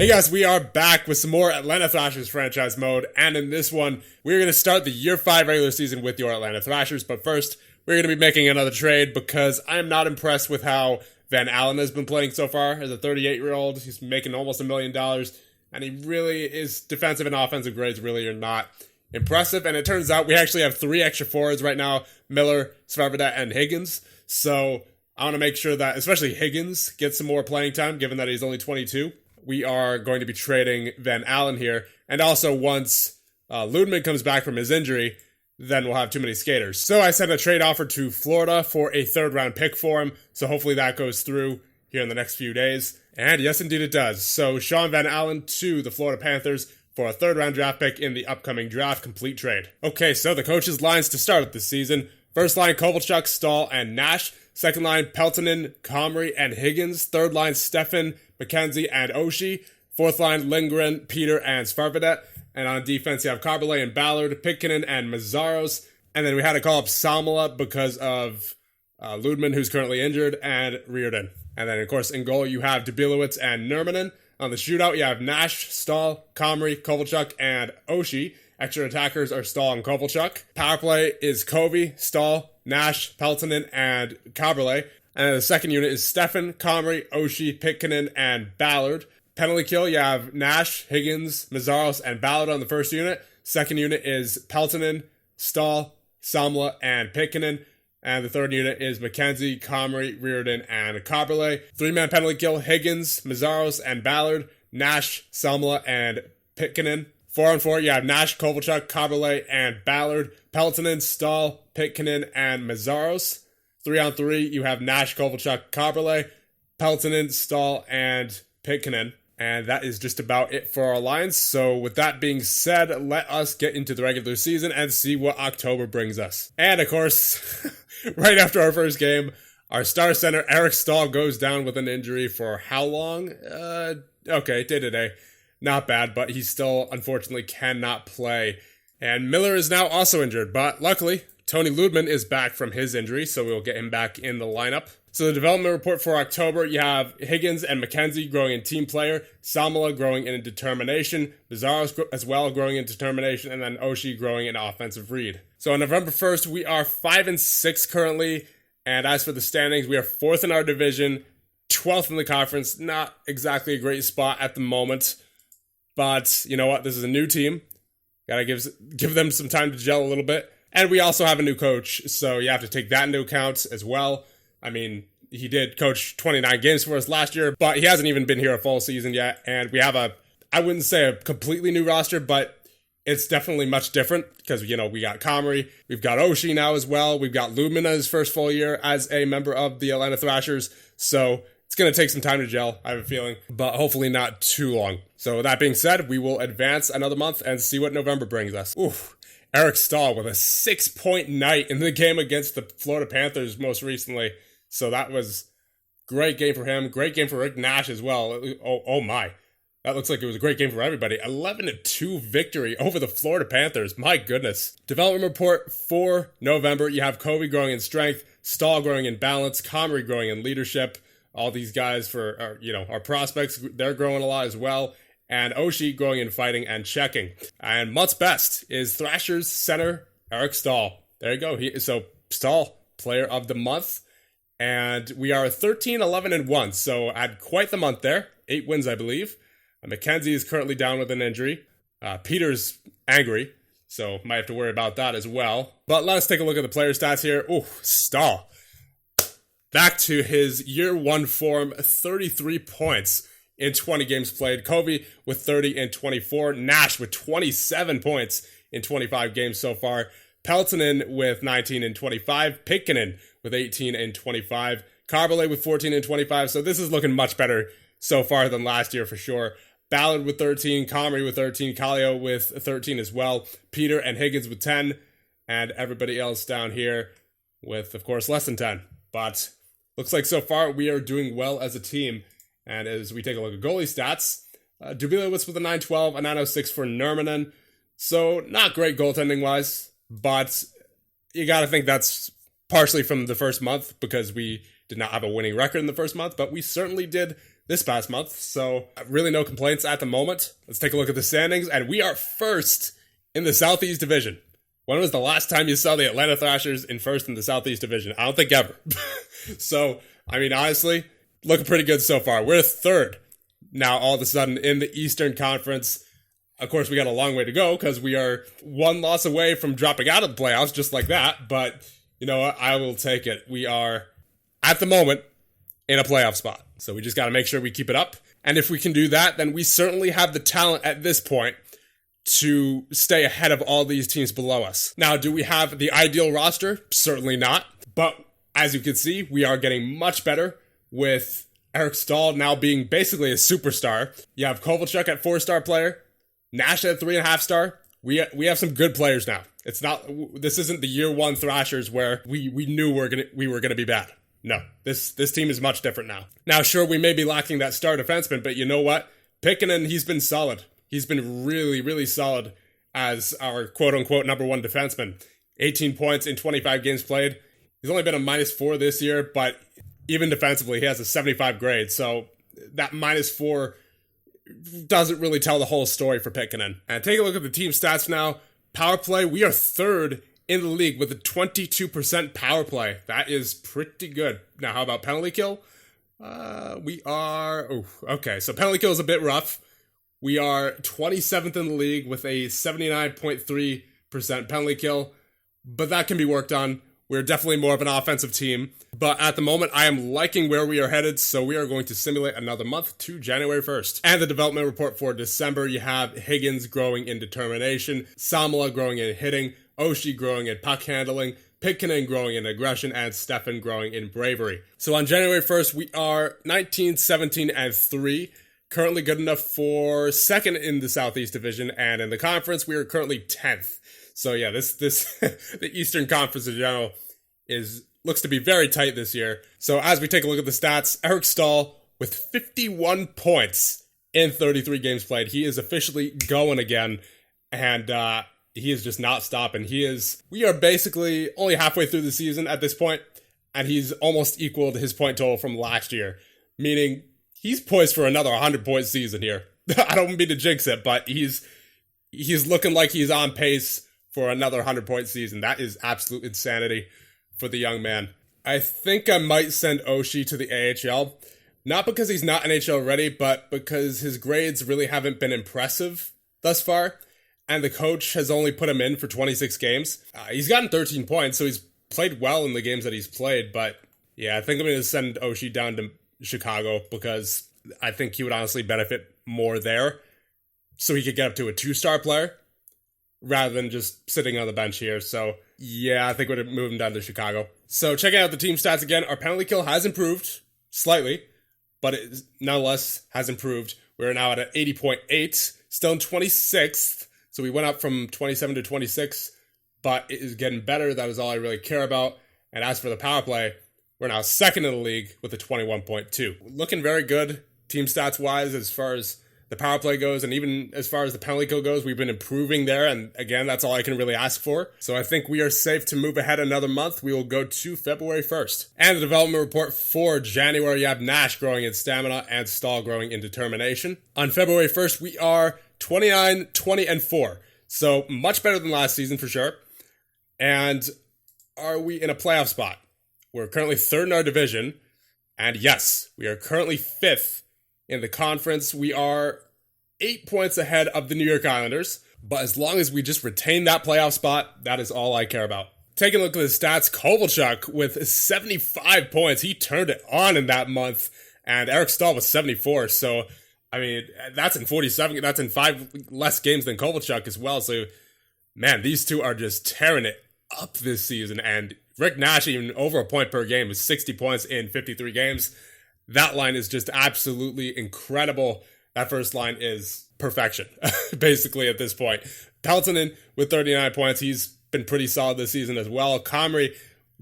Hey guys, we are back with some more Atlanta Thrashers franchise mode, and in this one, we're going to start the Year 5 regular season with your Atlanta Thrashers, but first, we're going to be making another trade because I'm not impressed with how Van Allen has been playing so far as a 38-year-old. He's making almost $1 million, and he really is, defensive and offensive grades really are not impressive, and it turns out we actually have 3 extra forwards right now, Miller, Svarvadet, and Higgins, so I want to make sure that, especially Higgins, gets some more playing time, given that he's only 22. We are going to be trading Van Allen here. And also once Ludman comes back from his injury, then we'll have too many skaters. So I sent a trade offer to Florida for a 3rd round pick for him. So hopefully that goes through here in the next few days. And yes, indeed it does. So Sean Van Allen to the Florida Panthers for a 3rd round draft pick in the upcoming draft. Complete trade. Okay, so the coaches' lines to start this season. First line, Kovalchuk, Stahl, and Nash. Second line, Peltonen, Comrie, and Higgins. Third line, Stefan, McKenzie, and Oshie. Fourth line, Lindgren, Peter, and Svarvadet. And on defense, you have Carbolet and Ballard, Pitkanen, and Mazzaros. And then we had to call up Salmela because of Ludman, who's currently injured, and Reardon. And then, of course, in goal, you have Dubilowitz and Nurminen. On the shootout, you have Nash, Stahl, Comrie, Kovalchuk, and Oshie. Extra attackers are Stahl and Kovalchuk. Power play is Covey, Stahl, Nash, Peltonen, and Carbolet. And then the second unit is Stefan, Comrie, Oshie, Pitkanen, and Ballard. Penalty kill, you have Nash, Higgins, Mazzaros, and Ballard on the first unit. Second unit is Peltonen, Stahl, Salmela, and Pitkanen. And the third unit is McKenzie, Comrie, Reardon, and Carbolet. 3-man penalty kill, Higgins, Mazzaros, and Ballard. Nash, Salmela, and Pitkanen. 4-on-4, you have Nash, Kovalchuk, Carbolet, and Ballard. Peltonen, Stahl, Pitkanen, and Mazzaros. 3-on-3, you have Nash, Kovalchuk, Carbolet, Peltonen, Stahl, and Pitkanen. And that is just about it for our lines. So with that being said, let us get into the regular season and see what October brings us. And of course, right after our first game, our star center, Eric Stahl, goes down with an injury for how long? Okay, day-to-day. Not bad, but he still, unfortunately, cannot play. And Miller is now also injured, but luckily, Tony Ludman is back from his injury, so we'll get him back in the lineup. So the development report for October, you have Higgins and McKenzie growing in team player, Salmela growing in determination, Mazzaros as well growing in determination, and then Oshie growing in offensive read. So on November 1st, we are 5-6 currently, and as for the standings, we are 4th in our division, 12th in the conference. Not exactly a great spot at the moment, but you know what? This is a new team. Gotta give them some time to gel a little bit. And we also have a new coach, so you have to take that into account as well. I mean, he did coach 29 games for us last year, but he hasn't even been here a full season yet. And we have I wouldn't say a completely new roster, but it's definitely much different because, you know, we got Comrie, we've got Oshie now as well. We've got Ludman as his first full year as a member of the Atlanta Thrashers. So it's going to take some time to gel, I have a feeling, but hopefully not too long. So with that being said, we will advance another month and see what November brings us. Oof. Eric Stahl with a 6-point night in the game against the Florida Panthers most recently. So that was a great game for him. Great game for Rick Nash as well. Oh my. That looks like it was a great game for everybody. 11-2 victory over the Florida Panthers. My goodness. Development report for November. You have Covey growing in strength, Stahl growing in balance, Comrie growing in leadership. All these guys for our prospects, they're growing a lot as well. And Oshie growing in fighting and checking. And month's best is Thrashers center Eric Stahl. There you go. So Stahl, player of the month. And we are 13-11-1. So had quite the month there. 8 wins, I believe. McKenzie is currently down with an injury. Peter's angry, so might have to worry about that as well. But let us take a look at the player stats here. Ooh, Stahl. Back to his year 1 form, 33 points in 20 games played. Covey with 30 and 24. Nash with 27 points in 25 games so far. Peltonen with 19 and 25. Pitkanen with 18 and 25. Carbolet with 14 and 25. So this is looking much better so far than last year for sure. Ballard with 13, Comrie with 13, Kallio with 13 as well, Peter and Higgins with 10, and everybody else down here with, of course, less than 10. But looks like so far we are doing well as a team. And as we take a look at goalie stats, Dubilowitz with a 912, a 906 for Nurminen. So not great goaltending-wise, but you got to think that's partially from the first month because we did not have a winning record in the first month, but we certainly did this past month, so really no complaints at the moment. Let's take a look at the standings, and we are first in the Southeast Division. When was the last time you saw the Atlanta Thrashers in first in the Southeast Division? I don't think ever. So, I mean, honestly, looking pretty good so far. We're third now all of a sudden in the Eastern Conference. Of course, we got a long way to go because we are one loss away from dropping out of the playoffs just like that. But, you know what? I will take it. We are, at the moment, in a playoff spot. So we just got to make sure we keep it up. And if we can do that, then we certainly have the talent at this point to stay ahead of all these teams below us. Now, do we have the ideal roster? Certainly not. But as you can see, we are getting much better with Eric Stahl now being basically a superstar. You have Kovalchuk at 4-star player, Nash at 3.5-star. We have some good players now. This isn't the year one Thrashers where we knew we were gonna be bad. No, this team is much different now. Now, sure, we may be lacking that star defenseman, but you know what? Pickenen, he's been solid. He's been really, really solid as our quote-unquote number one defenseman. 18 points in 25 games played. He's only been a -4 this year, but even defensively, he has a 75 grade. So that -4 doesn't really tell the whole story for Pickenen. And take a look at the team stats now. Power play, we are third in the league with a 22% power play. That is pretty good. Now, how about penalty kill? Okay, so penalty kill is a bit rough. We are 27th in the league with a 79.3% penalty kill, but that can be worked on. We're definitely more of an offensive team, but at the moment, I am liking where we are headed, so we are going to simulate another month to January 1st. And the development report for December, you have Higgins growing in determination, Samala growing in hitting, Oshie growing in puck handling, Pickenen growing in aggression, and Stefan growing in bravery. So on January 1st, we are 19, 17, and 3. Currently good enough for second in the Southeast Division, and in the conference, we are currently 10th. So yeah, this the Eastern Conference in general looks to be very tight this year. So as we take a look at the stats, Eric Stahl with 51 points in 33 games played. He is officially going again, and he is just not stopping. We are basically only halfway through the season at this point, and he's almost equaled his point total from last year, meaning he's poised for another 100-point season here. I don't mean to jinx it, but he's looking like he's on pace for another 100-point season. That is absolute insanity for the young man. I think I might send Oshie to the AHL, not because he's not NHL ready, but because his grades really haven't been impressive thus far, and the coach has only put him in for 26 games. He's gotten 13 points, so he's played well in the games that he's played, but yeah, I think I'm going to send Oshie down to Chicago because I think he would honestly benefit more there, so he could get up to a 2-star player rather than just sitting on the bench here. So yeah, I think we're moving down to Chicago. So checking out the team stats again, our penalty kill has improved slightly, but it nonetheless has improved. We're now at 80.8, still in 26th. So we went up from 27 to 26, but it is getting better. That is all I really care about. And as for the power play, we're now second in the league with a 21.2. Looking very good team stats wise as far as the power play goes, and even as far as the penalty kill goes, we've been improving there, and again, that's all I can really ask for. So I think we are safe to move ahead another month. We will go to February 1st. And the development report for January, you have Nash growing in stamina and Stahl growing in determination. On February 1st, we are 29, 20, and 4. So much better than last season for sure. And are we in a playoff spot? We're currently third in our division, and yes, we are currently 5th in the conference. We are 8 points ahead of the New York Islanders, but as long as we just retain that playoff spot, that is all I care about. Taking a look at the stats, Kovalchuk with 75 points. He turned it on in that month, and Eric Stahl was 74, so, I mean, that's in 47, that's in 5 less games than Kovalchuk as well, so, man, these two are just tearing it up this season, and Rick Nash, even over a point per game, is 60 points in 53 games. That line is just absolutely incredible. That first line is perfection, basically, at this point. Peltonen with 39 points. He's been pretty solid this season as well. Comrie,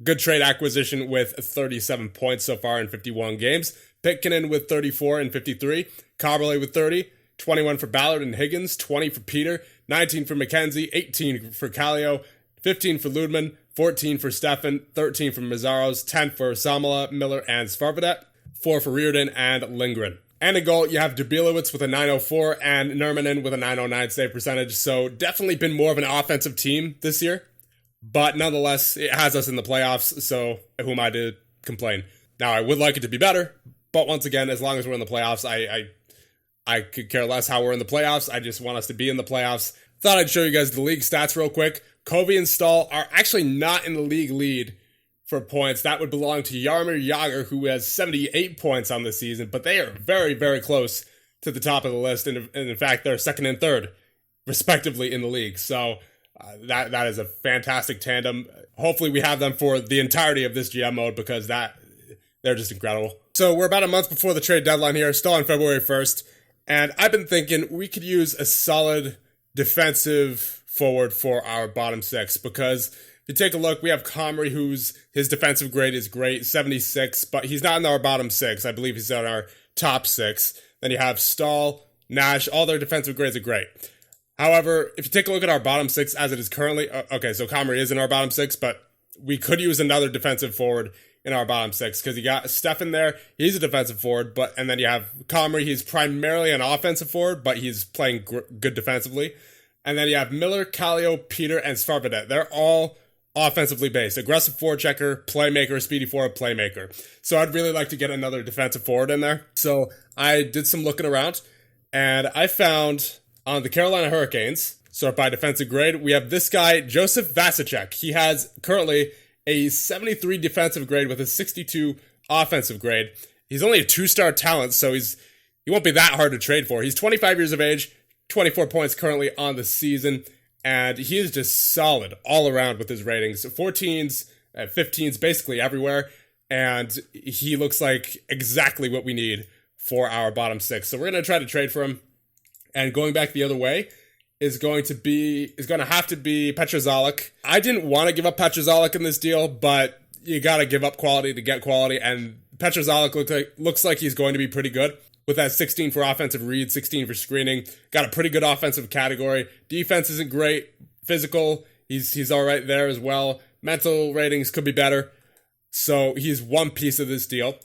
good trade acquisition with 37 points so far in 51 games. Pickenen with 34 and 53. Carberley with 30. 21 for Ballard and Higgins. 20 for Peter. 19 for McKenzie. 18 for Kallio. 15 for Ludman. 14 for Stefan. 13 for Mazzaros. 10 for Samala, Miller, and Svarvadet. 4 for Reardon and Lindgren. And in goal, you have Dubilowicz with a 904 and Nurminen with a 909 save percentage. So definitely been more of an offensive team this year. But nonetheless, it has us in the playoffs, so who am I to complain? Now, I would like it to be better, but once again, as long as we're in the playoffs, I could care less how we're in the playoffs. I just want us to be in the playoffs. Thought I'd show you guys the league stats real quick. Covey and Stahl are actually not in the league lead for points. That would belong to Jaromir Jagr, who has 78 points on the season, but they are very, very close to the top of the list, and in fact, they're second and third, respectively, in the league. So that is a fantastic tandem. Hopefully we have them for the entirety of this GM mode because they're just incredible. So we're about a month before the trade deadline here, still on February 1st, and I've been thinking we could use a solid defensive forward for our bottom six because if you take a look, we have Comrie, his defensive grade is great, 76, but he's not in our bottom six. I believe he's in our top six. Then you have Stahl, Nash, all their defensive grades are great. However, if you take a look at our bottom six as it is currently, okay, so Comrie is in our bottom six, but we could use another defensive forward in our bottom six because you got Stefan there. He's a defensive forward, and then you have Comrie. He's primarily an offensive forward, but he's playing good defensively. And then you have Miller, Kallio, Peter, and Svarvadet. They're all offensively based. Aggressive forward checker, playmaker, speedy forward, playmaker. So I'd really like to get another defensive forward in there. So I did some looking around, and I found on the Carolina Hurricanes, sort by defensive grade, we have this guy, Joseph Vasicek. He has currently a 73 defensive grade with a 62 offensive grade. He's only a 2-star talent, so he won't be that hard to trade for. He's 25 years of age, 24 points currently on the season, and he is just solid all around with his ratings. 14s, 15s, basically everywhere, and he looks like exactly what we need for our bottom six. So we're going to try to trade for him. And going back the other way is going to have to be Petrozalich. I didn't want to give up Petrozalich in this deal, but you got to give up quality to get quality. And Petrozalich looks like he's going to be pretty good with that 16 for offensive read, 16 for screening. Got a pretty good offensive category. Defense isn't great. Physical, he's all right there as well. Mental ratings could be better. So he's one piece of this deal.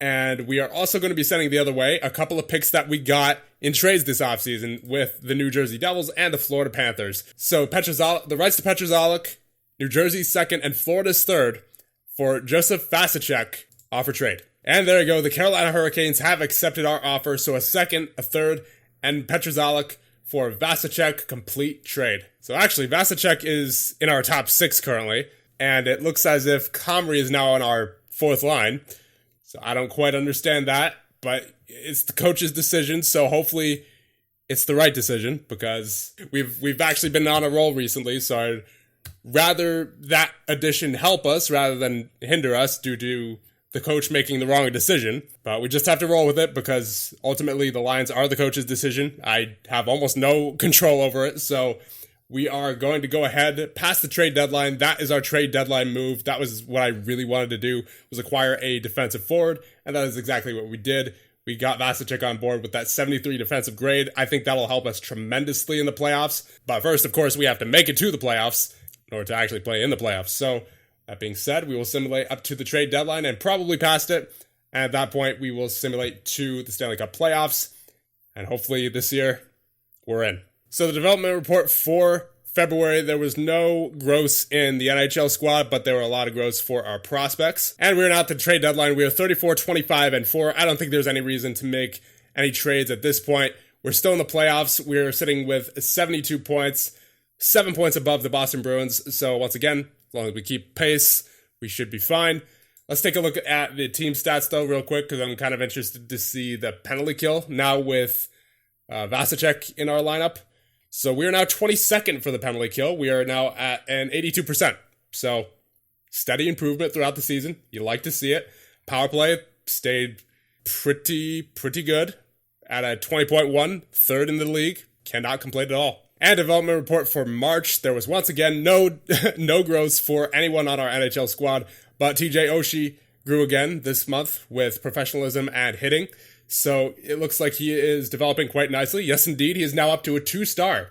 And we are also going to be sending the other way a couple of picks that we got in trades this offseason with the New Jersey Devils and the Florida Panthers. So the rights to Petrozalich, New Jersey's second and Florida's third for Joseph Vasicek offer trade. And there you go. The Carolina Hurricanes have accepted our offer. So a second, a third, and Petrozalich for Vasicek complete trade. So actually, Vasicek is in our top six currently. And it looks as if Comrie is now on our fourth line. So I don't quite understand that, but it's the coach's decision, so hopefully it's the right decision because we've actually been on a roll recently, so I'd rather that addition help us rather than hinder us due to the coach making the wrong decision. But we just have to roll with it because ultimately the lines are the coach's decision. I have almost no control over it, so we are going to go ahead past the trade deadline. That is our trade deadline move. That was what I really wanted to do, was acquire a defensive forward, and that is exactly what we did. We got Vasicek on board with that 73 defensive grade. I think that'll help us tremendously in the playoffs. But first, of course, we have to make it to the playoffs in order to actually play in the playoffs. So that being said, we will simulate up to the trade deadline and probably past it. And at that point, we will simulate to the Stanley Cup playoffs. And hopefully this year, we're in. So the development report for February, there was no growth in the NHL squad, but there were a lot of growths for our prospects. And we're now at the trade deadline. We are 34, 25, and 4. I don't think there's any reason to make any trades at this point. We're still in the playoffs. We're sitting with 72 points, 7 points above the Boston Bruins. So once again, as long as we keep pace, we should be fine. Let's take a look at the team stats, though, real quick, because I'm kind of interested to see the penalty kill now with Vasicek in our lineup. So we are now 22nd for the penalty kill. We are now at an 82%. So steady improvement throughout the season. You like to see it. Power play stayed pretty good at a 20.1, third in the league. Cannot complain at all. And development report for March. There was once again no growth for anyone on our NHL squad, but TJ Oshie grew again this month with professionalism and hitting. So it looks like he is developing quite nicely. Yes, indeed. He is now up to a 2-star.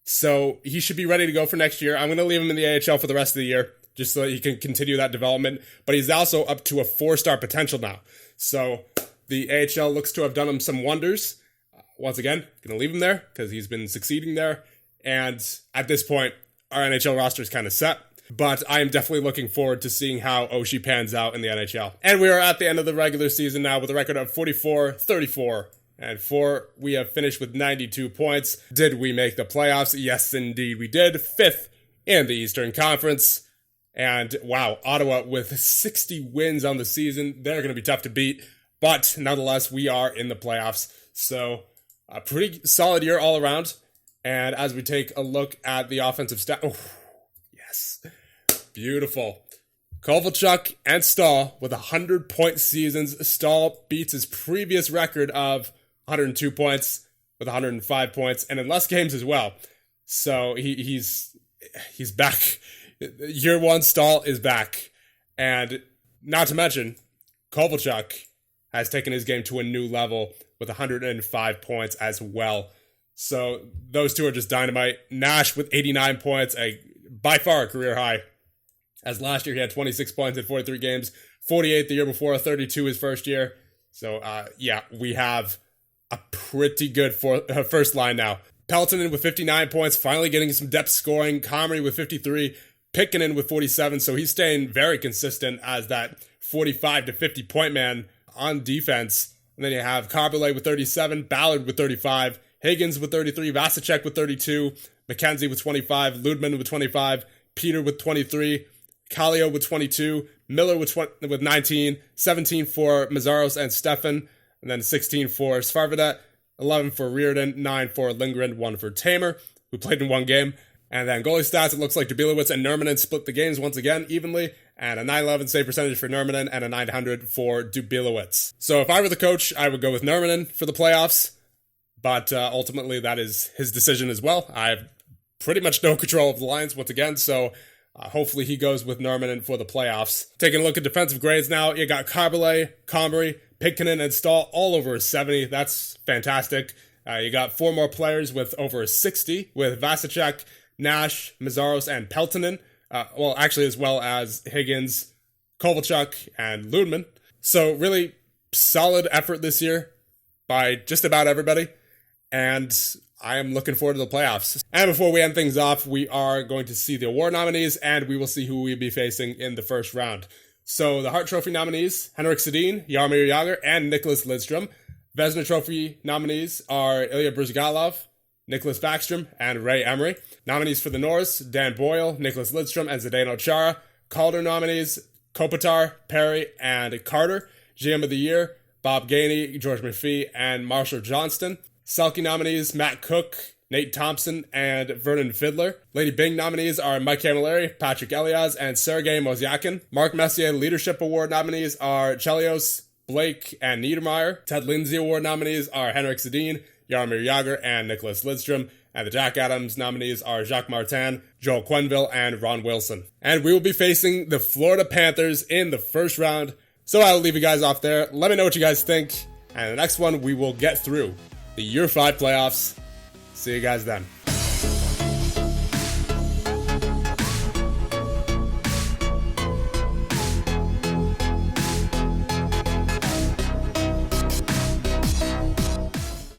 So he should be ready to go for next year. I'm going to leave him in the AHL for the rest of the year just so that he can continue that development. But he's also up to a 4-star potential now. So The AHL looks to have done him some wonders. Once again, going to leave him there because he's been succeeding there. And at this point, our NHL roster is kind of set. But I am definitely looking forward to seeing how Oshie pans out in the NHL. And we are at the end of the regular season now with a record of 44-34. And we have finished with 92 points. Did we make the playoffs? Yes, indeed we did. 5th in the Eastern Conference. And wow, Ottawa with 60 wins on the season. They're going to be tough to beat. But nonetheless, we are in the playoffs. So a pretty solid year all around. And as we take a look at the offensive stat, oh, yes, beautiful. Kovalchuk and Stahl with 100-point seasons. Stahl beats his previous record of 102 points with 105 points, and in less games as well. So he's back. Year 1, Stahl is back. And not to mention, Kovalchuk has taken his game to a new level with 105 points as well. So those two are just dynamite. Nash with 89 points, by far a career high. As last year he had 26 points in 43 games, 48 the year before, 32 his first year. So yeah, we have a pretty good first line now. Peltonen with 59 points, finally getting some depth scoring. Comrie with 53, Pickinen with 47, so he's staying very consistent as that 45 to 50 point man on defense. And then you have Carbolet with 37, Ballard with 35, Higgins with 33, Vasicek with 32, McKenzie with 25, Ludman with 25, Peter with 23, Kallio with 22, Miller with 19, 17 for Mazzaros and Stefan, and then 16 for Svarvedet, 11 for Reardon, 9 for Lindgren, 1 for Tamer, who played in 1 game. And then goalie stats, it looks like Dubilowitz and Nurminen split the games once again evenly, and a 911 save percentage for Nurminen and a 900 for Dubilowitz. So if I were the coach, I would go with Nurminen for the playoffs, but ultimately that is his decision as well. I have pretty much no control of the lines once again, so hopefully he goes with Nurminen for the playoffs. Taking a look at defensive grades now, you got Carbolet, Comrie, Pickinen, and Stahl all over a 70. That's fantastic. You got 4 more players with over a 60, with Vasicek, Nash, Mazzaros, and Peltonen. As well as Higgins, Kovalchuk, and Ludman. So really solid effort this year by just about everybody. And I am looking forward to the playoffs. And before we end things off, we are going to see the award nominees, and we will see who we'll be facing in the first round. So the Hart Trophy nominees, Henrik Sedin, Jaromir Jagr, and Nicholas Lidstrom. Vezina Trophy nominees are Ilya Brizgalov, Nicholas Backstrom, and Ray Emery. Nominees for the Norris, Dan Boyle, Nicholas Lidstrom, and Zdeno Chara. Calder nominees, Kopitar, Perry, and Carter. GM of the Year, Bob Gainey, George McPhee, and Marshall Johnston. Selke nominees, Matt Cook, Nate Thompson, and Vernon Fiddler. Lady Byng nominees are Mike Camilleri, Patrick Elias, and Sergei Mozyakin. Mark Messier Leadership Award nominees are Chelios, Blake, and Niedermeyer. Ted Lindsay Award nominees are Henrik Sedin, Jaromir Jagr, and Nicholas Lidstrom. And the Jack Adams nominees are Jacques Martin, Joel Quenneville, and Ron Wilson. And we will be facing the Florida Panthers in the first round. So I will leave you guys off there. Let me know what you guys think. And the next one, we will get through the Year 5 playoffs. See you guys then.